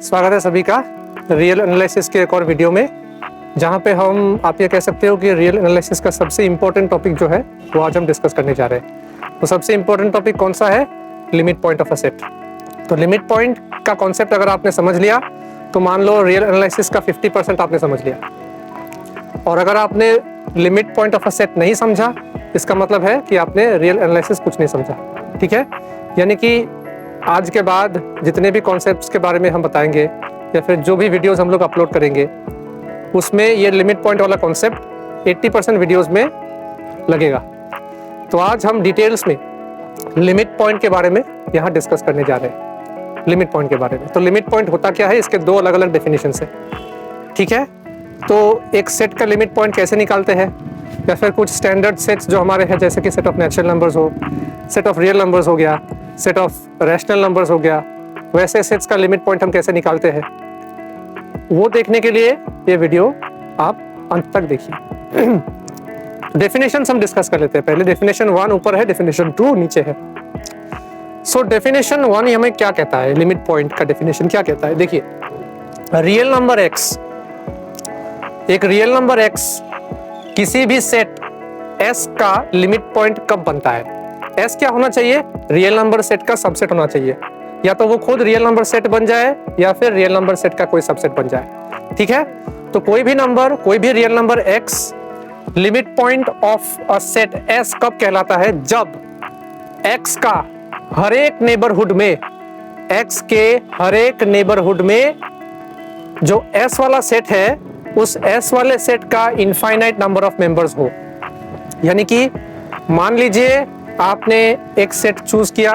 स्वागत है सभी का रियल एनालिसिस के एक और वीडियो में, जहां पे हम आप ये कह सकते हो कि रियल एनालिसिस का सबसे इम्पोर्टेंट टॉपिक जो है वो आज हम डिस्कस करने जा रहे हैं। तो सबसे इम्पोर्टेंट टॉपिक कौन सा है? Limit point of a set. तो लिमिट पॉइंट का कॉन्सेप्ट अगर आपने समझ लिया तो मान लो रियल एनालिसिस का 50% आपने समझ लिया। और अगर आपने limit point of a set नहीं समझा, इसका मतलब है कि आपने रियल एनालिसिस कुछ नहीं समझा। ठीक है, यानी कि आज के बाद जितने भी कॉन्सेप्ट्स के बारे में हम बताएंगे या फिर जो भी वीडियोस हम लोग अपलोड करेंगे, उसमें ये लिमिट पॉइंट वाला कॉन्सेप्ट 80% वीडियोस में लगेगा। तो आज हम डिटेल्स में लिमिट पॉइंट के बारे में यहाँ डिस्कस करने जा रहे हैं, लिमिट पॉइंट के बारे में। तो लिमिट पॉइंट होता क्या है, इसके दो अलग अलग डेफिनेशन है। ठीक है, तो एक सेट का लिमिट पॉइंट कैसे निकालते हैं, या फिर कुछ स्टैंडर्ड सेट्स जो हमारे हैं, जैसे कि सेट ऑफ नेचुरल नंबर्स हो, सेट ऑफ रियल नंबर्स हो गया, सेट ऑफ रैशनल नंबर्स हो गया, वैसे सेट्स का लिमिट पॉइंट हम कैसे निकालते हैं, वो देखने के लिए ये वीडियो आप अंत तक देखिए। डेफिनेशन हम डिस्कस कर लेते हैं। पहले डेफिनेशन 1 ऊपर है, डेफिनेशन 2 नीचे है। सो डेफिनेशन 1 हमें क्या कहता है, लिमिट पॉइंट का डेफिनेशन क्या कहता है? देखिए, रियल नंबर x, एक रियल नंबर x किसी भी सेट S का लिमिट पॉइंट कब बनता है? S क्या होना चाहिए? रियल नंबर सेट का सबसेट होना चाहिए। या तो वो खुद रियल नंबर सेट बन जाए या फिर रियल नंबर सेट का कोई सबसेट बन जाए। ठीक है, तो कोई भी नंबर, कोई भी real number x limit point of a set S कब कहलाता है? जब x का हर एक नेबरहुड में, x के हर एक नेबरहुड में जो S वाला सेट है, उस S वाले सेट का इनफाइनाइट नंबर ऑफ मेंबर्स हो। यानी कि मान लीजिए आपने एक सेट चूज किया,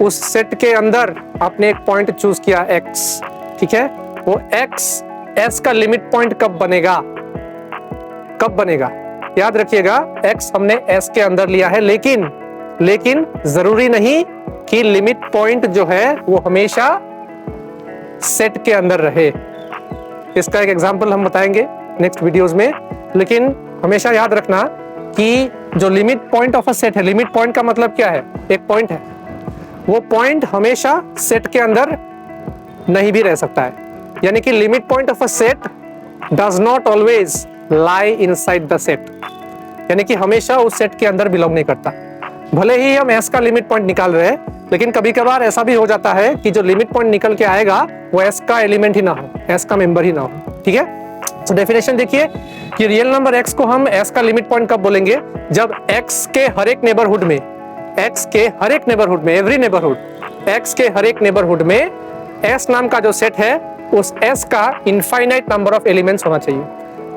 उस सेट के अंदर आपने एक पॉइंट चूज किया x। ठीक है, वो x S का लिमिट पॉइंट कब बनेगा? कब बनेगा? याद रखिएगा, x हमने S के अंदर लिया है, लेकिन जरूरी नहीं कि लिमिट पॉइंट जो है वो हमेशा सेट के अंदर रहे। इसका एक एग्जांपल हम बताएंगे नेक्स्ट वीडियोस में, लेकिन हमेशा याद रखना कि जो limit point of a set है, लिमिट पॉइंट का मतलब क्या है? एक पॉइंट है, वो पॉइंट हमेशा सेट के अंदर नहीं भी रह सकता है। यानी कि limit point of a set does not always lie inside the set, यानी कि हमेशा उस सेट के अंदर बिलोंग नहीं करता। भले ही हम S का लिमिट पॉइंट निकाल रहे हैं, लेकिन कभी कभार ऐसा भी हो जाता है कि जो लिमिट पॉइंट निकल के आएगा वो S का एलिमेंट ही ना हो, S का मेंबर ही ना हो। ठीक है, तो डेफिनेशन देखिए कि रियल नंबर x को हम S का लिमिट पॉइंट कब बोलेंगे? जब x के हर एक नेबरहुड में, x के हर एक नेबरहुड में, एवरी नेबरहुड, x के हर एक नेबरहुड में S नाम का जो सेट है, उस S का इनफाइनाइट नंबर ऑफ एलिमेंट्स होना चाहिए।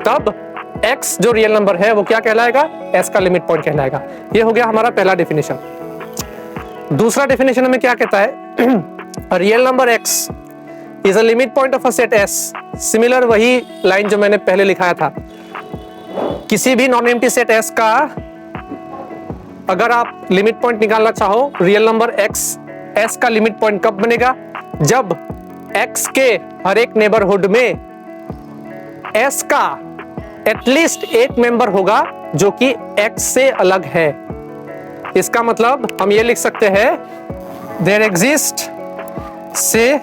तब x जो रियल नंबर है वो क्या कहलाएगा? S का लिमिट पॉइंट कहलाएगा। ये हो गया हमारा पहला डेफिनेशन। दूसरा डेफिनेशन हमें क्या कहता है? Real number x is a limit point of a set S। Similar वही लाइन जो मैंने पहले लिखाया था। किसी भी नॉन एम्प्टी सेट S का अगर आप लिमिट पॉइंट निकालना चाहो, रियल नंबर x S का लिमिट पॉइंट कब बनेगा? जब x के हर एक नेबरहुड में S का एटलीस्ट एक मेंबर होगा जो कि x से अलग है। इसका मतलब हम ये लिख सकते हैं, देयर एग्जिस्ट से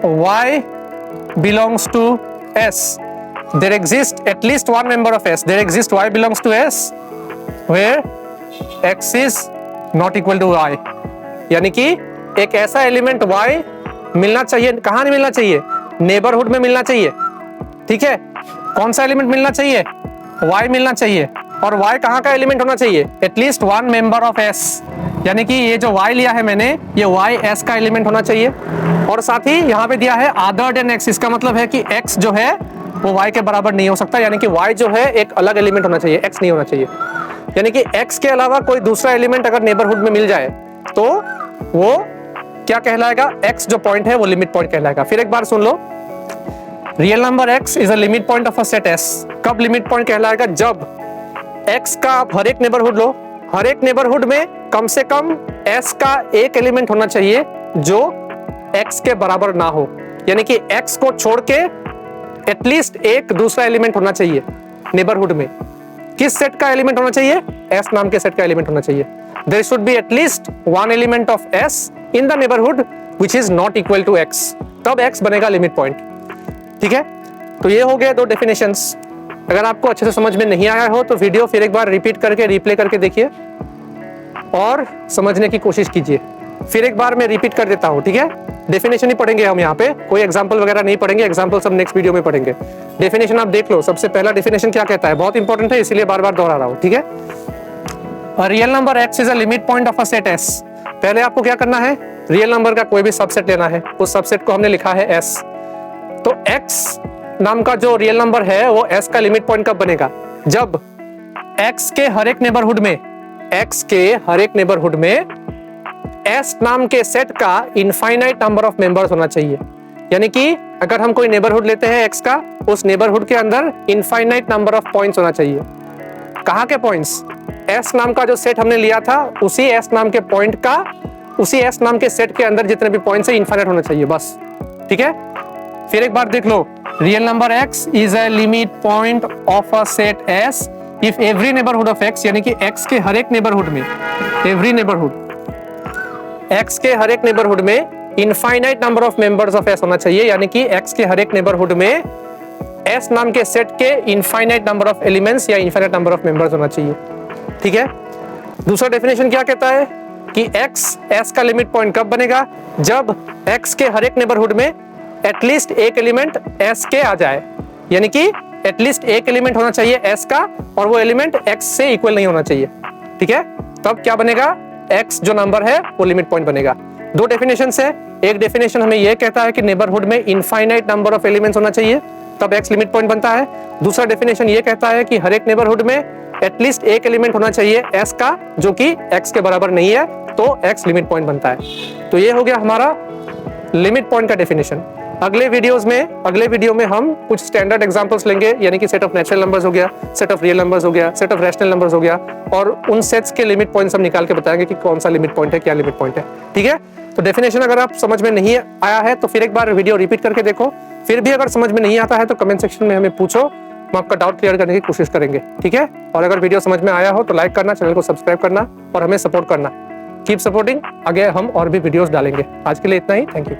y belongs to S, there exists at least one member of S, there exists y belongs to S where x is not equal to y। यानी कि एक ऐसा एलिमेंट y मिलना चाहिए। कहाँ नहीं मिलना चाहिए? नेबरहुड में मिलना चाहिए। ठीक है, कौन सा एलिमेंट मिलना चाहिए? y मिलना चाहिए। और y कहाँ का एलिमेंट होना चाहिए? At least one member of S। यानी कि ये जो y लिया है मैंने, ये y S का एलिमेंट होना चाहिए। और साथ ही यहाँ पे दिया है अदर देन x। इसका मतलब है कि x जो है वो y के बराबर नहीं हो सकता, यानी कि y जो है एक अलग एलिमेंट होना चाहिए, x नहीं होना चाहिए। यानी कि x के अलावा कोई दूसरा एलिमेंट अगर नेबरहुड में मिल जाए तो वो क्या कहलाएगा? x जो पॉइंट है वो लिमिट पॉइंट कहलाएगा। फिर एक बार सुन लो, real number x is a limit point of a set S। कब लिमिट पॉइंट कहलाएगा? जब x का आप हर एक नेबरहुड लो, हर एक नेबरहुड में कम से कम S का एक एलिमेंट होना चाहिए जो x के बराबर ना हो। यानी कि x को छोड़ के एटलीस्ट एक दूसरा एलिमेंट होना चाहिए नेबरहुड में। किस सेट का एलिमेंट होना चाहिए? S नाम के सेट का एलिमेंट होना चाहिए। There should be at least one element of S in the neighborhood which is not equal to X। तब x बनेगा लिमिट पॉइंट। ठीक है, तो ये हो गए दो डेफिनेशंस। अगर आपको अच्छे से समझ में नहीं आया हो तो वीडियो फिर एक बार रिपीट करके रिप्ले करके देखिए और समझने की कोशिश कीजिए। फिर एक बार मैं रिपीट कर देता हूँ, ठीक है। डेफिनेशन ही पढ़ेंगे हम यहाँ पे, कोई एग्जाम्पल वगैरह नहीं पढ़ेंगे, एग्जाम्पल सब नेक्स्ट वीडियो में पढ़ेंगे। डेफिनेशन आप देख लो। सबसे पहला डेफिनेशन क्या कहता है, बहुत इंपॉर्टेंट है इसीलिए बार बार दोहरा रहा हूँ, ठीक है। A real number x is a limit point of a set S। पहले आपको क्या करना है, रियल नंबर का कोई भी सबसेट लेना है, उस सबसेट को हमने लिखा है S। तो x नाम का जो रियल नंबर है वो S का लिमिट पॉइंट कब बनेगा, जब x के हर एक नेबरहुड में, x के हर एक नेबरहुड में S नाम के सेट का इनफाइनाइट नंबर ऑफ मेंबर्स होना चाहिए। यानी कि अगर हम कोई नेबरहुड लेते हैं x का, उस नेबरहुड के अंदर इनफाइनाइट नंबर ऑफ पॉइंट्स होना चाहिए। कहाँ के पॉइंट्स, S नाम का जो सेट हमने लिया था उसी S नाम के पॉइंट का, उसी S नाम के सेट के अंदर जितने भी पॉइंट्स है इनफाइनाइट होना चाहिए बस। ठीक है, फिर एक बार देख लो, real number x is a limit point of a set S if every neighbourhood of x, यानी कि x के हर एक नेबरहुड में, एवरी नेबरहुड x के हर एक नेबरहुड में infinite number of members of S होना चाहिए। यानी कि x के हर एक नेबरहुड में S नाम के सेट के इनफाइनाइट नंबर ऑफ एलिमेंट्स या इनफाइनाइट नंबर ऑफ मेंबर्स होना चाहिए। ठीक है, दूसरा डेफिनेशन क्या कहता है कि x S का लिमिट पॉइंट कब बनेगा, जब x के हर एक नेबरहुड में एटलीस्ट एक एलिमेंट S के आ जाए। यानी कि एटलीस्ट एक एलिमेंट होना चाहिए S का और वो एलिमेंट x से इक्वल नहीं होना चाहिए। ठीक है, तब क्या बनेगा, x जो नंबर है वो लिमिट पॉइंट बनेगा। दो डेफिनेशन है, एक डेफिनेशन हमें यह कहता है कि नेबरहुड में इनफाइनाइट नंबर ऑफ एलिमेंट्स होना चाहिए तब x लिमिट पॉइंट बनता है। दूसरा डेफिनेशन ये कहता है कि हर एक नेबरहुड में एटलीस्ट एक एलिमेंट होना चाहिए S का जो कि x के बराबर नहीं है, तो x लिमिट पॉइंट बनता है। तो ये हो गया हमारा लिमिट पॉइंट का डेफिनेशन। अगले वीडियो में हम कुछ स्टैंडर्ड एग्जांपल्स लेंगे, यानी कि सेट ऑफ नेचुरल नंबर्स हो गया, सेट ऑफ रियल नंबर्स हो गया, सेट ऑफ रैशनल नंबर्स हो गया, और उन सेट्स के लिमिट पॉइंट्स हम निकाल के बताएंगे कि कौन सा लिमिट पॉइंट है, क्या लिमिट पॉइंट है। ठीक है, तो डेफिनेशन अगर आप समझ में नहीं आया है तो फिर एक बार वीडियो रिपीट करके देखो। फिर भी अगर समझ में नहीं आता है तो कमेंट सेक्शन में हमें पूछो, हम आपका डाउट क्लियर करने की कोशिश करेंगे। ठीक है, और अगर वीडियो समझ में आया हो तो लाइक करना, चैनल को सब्सक्राइब करना और हमें सपोर्ट करना। कीप सपोर्टिंग, आगे हम और भी वीडियोस डालेंगे। आज के लिए इतना ही, थैंक यू।